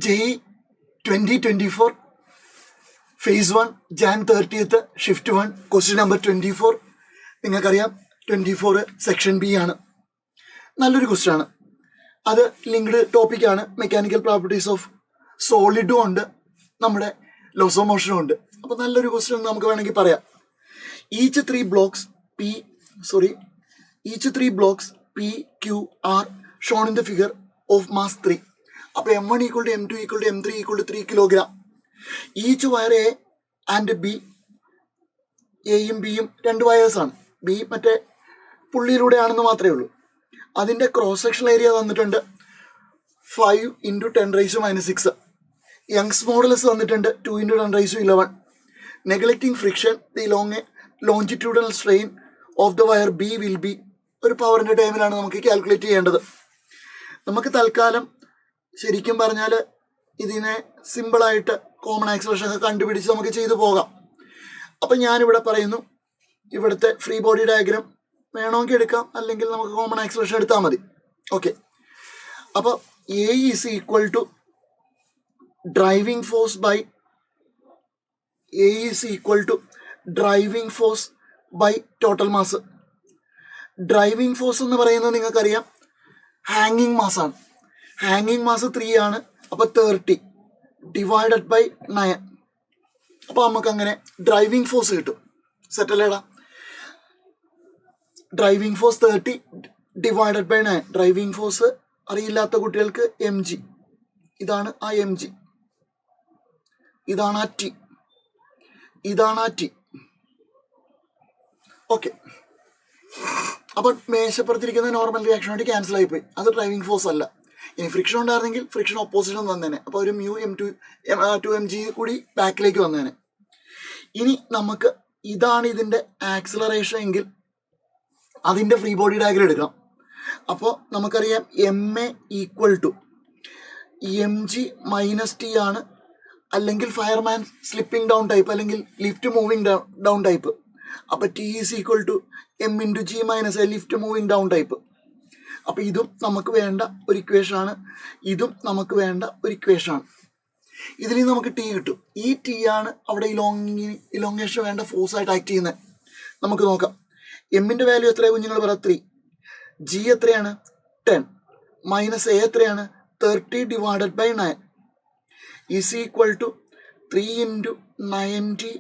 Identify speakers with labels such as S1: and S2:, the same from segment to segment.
S1: JEE 2024 Phase 1 Jan 30th Shift 1 Question number 24. നിങ്ങൾക്കറിയാം 24 section B ആണ്. നല്ലൊരു ക്വസ്റ്റ്യൻ ആണ്. അത് ലിങ്ക്ഡ് ടോപ്പിക്കാണ്. മെക്കാനിക്കൽ പ്രോപ്പർട്ടീസ് ഓഫ് സോളിഡും ഉണ്ട്, നമ്മുടെ ലോസ് ഓഫ് മോഷനും ഉണ്ട്. അപ്പോൾ നല്ലൊരു ക്വസ്റ്റ്യൻ നമുക്ക് വേണമെങ്കിൽ പറയാം. Each three blocks P, Q, R shown in the figure of mass 3. അപ്പോൾ M1 equal to M2 equal to M3 equal to 3 kilogram. Each wire A and B, എയും ബിയും രണ്ട് വയേഴ്സാണ്. ബി മറ്റേ പുള്ളിയിലൂടെയാണെന്ന് മാത്രമേ ഉള്ളൂ. അതിൻ്റെ ക്രോസ് സെക്ഷൻ ഏരിയ തന്നിട്ടുണ്ട് 5 × 10⁻⁻6. Young's modulus തന്നിട്ടുണ്ട് 2 × 10⁻11. Neglecting friction the longitudinal strain of the wire B will be. ഒരു പവറിൻ്റെ ടൈമിലാണ് നമുക്ക് കാൽക്കുലേറ്റ് ചെയ്യേണ്ടത്. നമുക്ക് തൽക്കാലം ശരിക്കും പറഞ്ഞാൽ ഇതിനെ സിമ്പിളായിട്ട് കോമൺ ആക്സിലറേഷൻ ഒക്കെ കണ്ടുപിടിച്ച് നമുക്ക് ചെയ്തു പോകാം. അപ്പം ഞാനിവിടെ പറയുന്നു, ഇവിടുത്തെ ഫ്രീ ബോഡി ഡയഗ്രാം വേണമെങ്കിൽ എടുക്കാം, അല്ലെങ്കിൽ നമുക്ക് കോമൺ ആക്സിലറേഷൻ എടുത്താൽ മതി. ഓക്കെ, അപ്പോൾ a is equal to driving force by total mass. Driving force എന്ന് പറയുന്നത് നിങ്ങൾക്കറിയാം ഹാങ്ങിങ് മാസാണ്. ഹാങ്ങിങ് മാസ് 3 ആണ്. അപ്പോൾ 30 ഡിവൈഡഡ് ബൈ 9. അപ്പോൾ നമുക്കങ്ങനെ ഡ്രൈവിംഗ് ഫോഴ്സ് കിട്ടും. സെറ്റല്ലേടാ? Driving force 30 divided by 9. Driving force അറിയില്ലാത്ത കുട്ടികൾക്ക് mg. ഇതാണ് ആ mg. ഇതാണ് ആ ടി. ഇതാണ് ആ ടി. ഓക്കെ, അപ്പോൾ മേശപ്പുറത്തിരിക്കുന്ന നോർമൽ റിയാക്ഷനായിട്ട് ക്യാൻസൽ ആയിപ്പോയി. അത് ഡ്രൈവിംഗ് ഫോഴ്സ് അല്ല. ഇനി ഫ്രിക്ഷൻ ഉണ്ടായിരുന്നെങ്കിൽ ഫ്രിക്ഷൻ ഓപ്പോസിഷൻ വന്നേനെ. അപ്പോൾ ഒരു μm2mg കൂടി ബാക്കിലേക്ക് വന്നേനെ. ഇനി നമുക്ക് ഇതാണ് ഇതിൻ്റെ ആക്സിലറേഷൻ എങ്കിൽ അതിൻ്റെ ഫ്രീ ബോഡി ഡയഗ്രം എടുക്കണം. അപ്പോൾ നമുക്കറിയാം MA equal to mg - t ആണ്, അല്ലെങ്കിൽ ഫയർമാൻ സ്ലിപ്പിംഗ് ഡൗൺ ടൈപ്പ്, അല്ലെങ്കിൽ ലിഫ്റ്റ് മൂവിങ് ഡൗൺ ടൈപ്പ്. അപ്പോൾ T is equal to M × G - a lift moving down type. അപ്പോൾ ഇതും നമുക്ക് വേണ്ട ഒരു ഇക്വേഷനാണ്, ഇതും നമുക്ക് വേണ്ട ഒരു ഇക്വേഷനാണ്. ഇതിൽ നിന്ന് നമുക്ക് ടി കിട്ടും. ഈ ടി ആണ് അവിടെ ഇലോങ്ങേഷൻ വേണ്ട ഫോഴ്സായിട്ട് ആക്ട് ചെയ്യുന്നത്. നമുക്ക് നോക്കാം. എമ്മിൻ്റെ വാല്യൂ എത്രയാണ് കുഞ്ഞുങ്ങൾ പറ? 3. ജി എത്രയാണ്? 10. - a എത്രയാണ്? 30 divided by 9 is equal to 3 × 90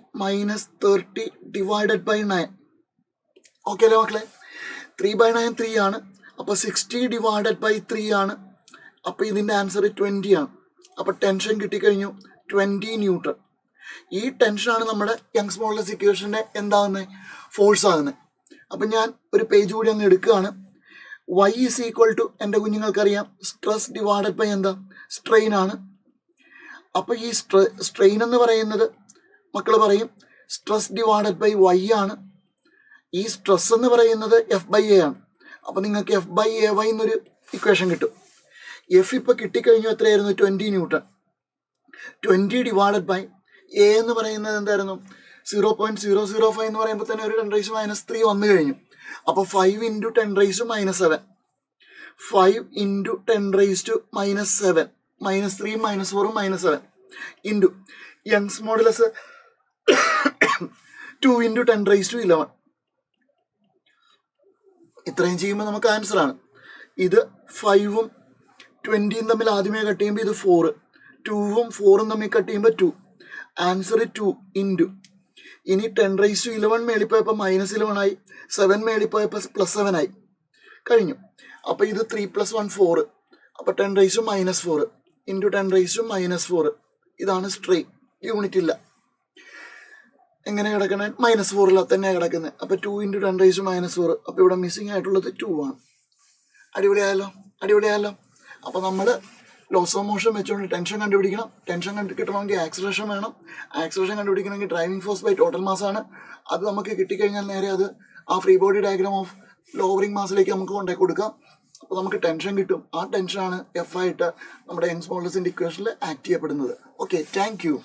S1: - 30 divided by 9. Okay അല്ലേ മക്കളെ? 3/9 3 ആണ്. അപ്പോൾ 60 ഡിവൈഡഡ് ബൈ 3 ആണ്. അപ്പോൾ ഇതിൻ്റെ ആൻസർ 20 ആണ്. അപ്പോൾ ടെൻഷൻ കിട്ടിക്കഴിഞ്ഞു 20 ന്യൂട്ടൺ. ഈ ടെൻഷനാണ് നമ്മുടെ യങ്സ് മോഡുലസ് ഇക്വേഷൻ്റെ എന്താകുന്നത്? ഫോഴ്സ് ആകുന്നത്. അപ്പം ഞാൻ ഒരു പേജ് കൂടി അങ്ങ് എടുക്കുകയാണ്. y ഈസ് ഈക്വൽ ടു, എൻ്റെ കുഞ്ഞുങ്ങൾക്കറിയാം, സ്ട്രെസ് ഡിവൈഡഡ് ബൈ എന്താ? സ്ട്രെയിൻ ആണ്. അപ്പോൾ ഈ സ്ട്രെയിൻ എന്ന് പറയുന്നത് മക്കൾ പറയും സ്ട്രെസ് ഡിവൈഡഡ് ബൈ y ആണ്. ഈ സ്ട്രെസ് എന്ന് പറയുന്നത് F/A ആണ്. അപ്പോൾ നിങ്ങൾക്ക് F/Ay എന്നൊരു ഇക്വേഷൻ കിട്ടും. എഫ് ഇപ്പോൾ കിട്ടിക്കഴിഞ്ഞു. എത്രയായിരുന്നു? 20 ന്യൂട്ടൺ. 20 ഡിവൈഡഡ് ബൈ എ എന്ന് പറയുന്നത് എന്തായിരുന്നു? 0.005 എന്ന് പറയുമ്പോൾ തന്നെ ഒരു 10⁻³ വന്നു കഴിഞ്ഞു. അപ്പോൾ 5 × 10⁻⁻7. 5 × 10⁻⁻7 -3 -4 -7 ഇൻറ്റു യങ്സ് മോഡുലസ് 2 × 10⁻11. ഇത്രയും ചെയ്യുമ്പോൾ നമുക്ക് ആൻസറാണ്. ഇത് 5ഉം 20യും തമ്മിൽ ആദ്യമേ കട്ട് ചെയ്യുമ്പോൾ ഇത് 4, 2ഉം 4ഉം തമ്മിൽ കട്ട് ചെയ്യുമ്പോൾ 2. ആൻസർ 2 ഇൻറ്റു ഇനി 10⁻11 മേളിപ്പോയപ്പോൾ -11 ആയി, 7 മേളിപ്പോയപ്പോൾ +7 ആയി കഴിഞ്ഞു. അപ്പോൾ ഇത് 3 + 1 4. അപ്പോൾ 10⁻⁻4 ഇൻറ്റു 10⁻⁻4. ഇതാണ് സ്ട്രെയിൻ. യൂണിറ്റ് ഇല്ല. എങ്ങനെ കിടക്കണേ? -4 തന്നെ കിടക്കുന്നത്. അപ്പോൾ 2 × 10⁻⁻4. അപ്പോൾ ഇവിടെ മിസ്സിങ് ആയിട്ടുള്ളത് 2 ആണ്. അടിപൊളിയായല്ലോ. അപ്പോൾ നമ്മൾ ലോസ് ഓഫ് മോഷൻ വെച്ചുകൊണ്ട് ടെൻഷൻ കണ്ടുപിടിക്കണം. ടെൻഷൻ കിട്ടണമെങ്കിൽ ആക്സിലറേഷൻ വേണം. ആക്സിലറേഷൻ കണ്ടുപിടിക്കണമെങ്കിൽ driving force by total mass ആണ്. അത് നമുക്ക് കിട്ടിക്കഴിഞ്ഞാൽ നേരെ അത് ആ free body diagram of lowering മാസിലേക്ക് നമുക്ക് കൊണ്ടുപോയി കൊടുക്കാം. അപ്പോൾ നമുക്ക് ടെൻഷൻ കിട്ടും. ആ ടെൻഷനാണ് F ആയിട്ട് നമ്മുടെ യങ്സ് മോഡുലസിൻ്റെ ഇക്വേഷനിൽ ആക്ട് ചെയ്യപ്പെടുന്നത്. Okay, thank you.